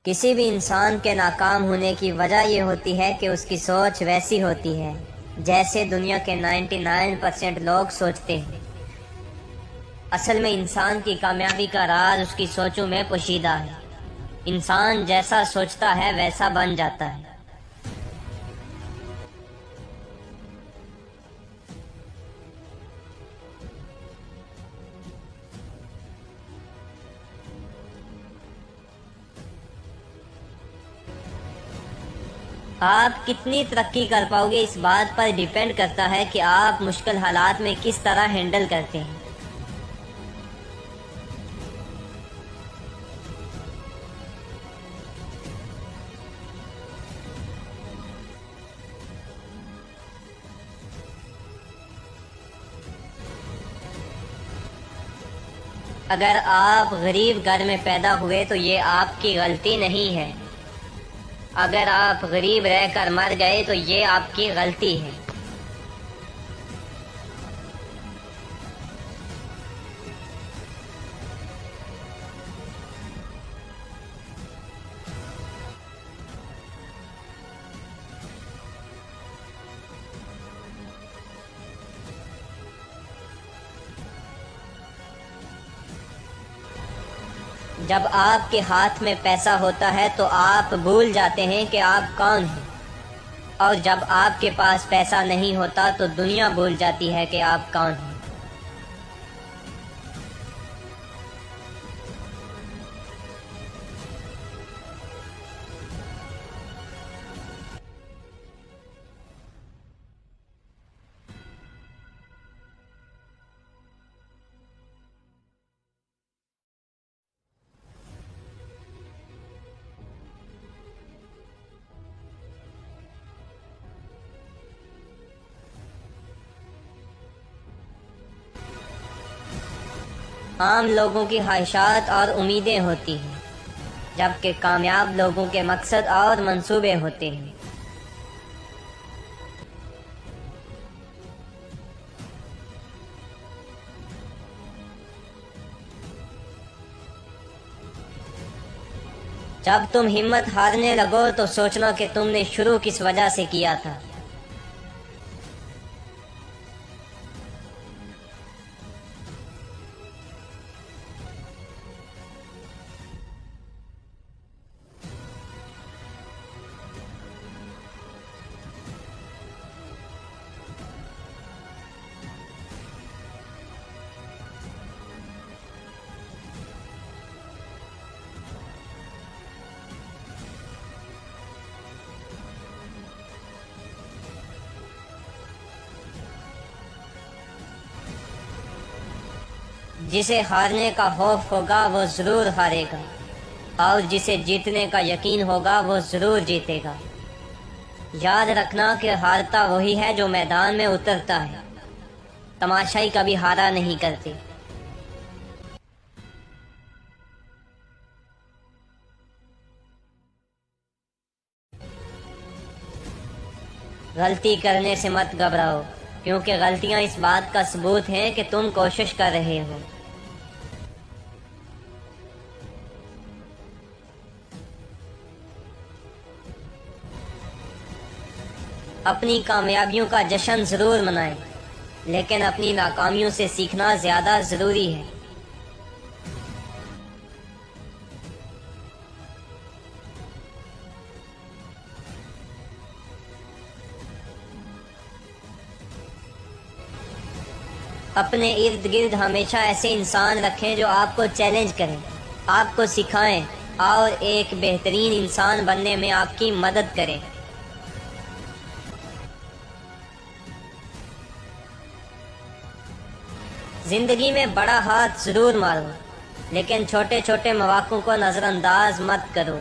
کسی بھی انسان کے ناکام ہونے کی وجہ یہ ہوتی ہے کہ اس کی سوچ ویسی ہوتی ہے جیسے دنیا کے 99% لوگ سوچتے ہیں۔ اصل میں انسان کی کامیابی کا راز اس کی سوچوں میں پوشیدہ ہے۔ انسان جیسا سوچتا ہے ویسا بن جاتا ہے۔ آپ کتنی ترقی کر پاؤ گے اس بات پر ڈیپینڈ کرتا ہے کہ آپ مشکل حالات میں کس طرح ہینڈل کرتے ہیں۔ اگر آپ غریب گھر میں پیدا ہوئے تو یہ آپ کی غلطی نہیں ہے۔ اگر آپ غریب رہ کر مر گئے تو یہ آپ کی غلطی ہے۔ جب آپ کے ہاتھ میں پیسہ ہوتا ہے تو آپ بھول جاتے ہیں کہ آپ کون ہیں، اور جب آپ کے پاس پیسہ نہیں ہوتا تو دنیا بھول جاتی ہے کہ آپ کون ہیں۔ عام لوگوں کی خواہشات اور امیدیں ہوتی ہیں، جبکہ کامیاب لوگوں کے مقصد اور منصوبے ہوتے ہیں۔ جب تم ہمت ہارنے لگو تو سوچنا کہ تم نے شروع کس وجہ سے کیا تھا۔ جسے ہارنے کا خوف ہوگا وہ ضرور ہارے گا، اور جسے جیتنے کا یقین ہوگا وہ ضرور جیتے گا۔ یاد رکھنا کہ ہارتا وہی ہے جو میدان میں اترتا ہے، تماشائی کبھی ہارا نہیں کرتے۔ غلطی کرنے سے مت گھبراؤ، کیونکہ غلطیاں اس بات کا ثبوت ہیں کہ تم کوشش کر رہے ہو۔ اپنی کامیابیوں کا جشن ضرور منائیں، لیکن اپنی ناکامیوں سے سیکھنا زیادہ ضروری ہے۔ اپنے ارد گرد ہمیشہ ایسے انسان رکھیں جو آپ کو چیلنج کریں، آپ کو سکھائیں اور ایک بہترین انسان بننے میں آپ کی مدد کریں۔ زندگی میں بڑا ہاتھ ضرور مارو، لیکن چھوٹے چھوٹے مواقع کو نظر انداز مت کرو۔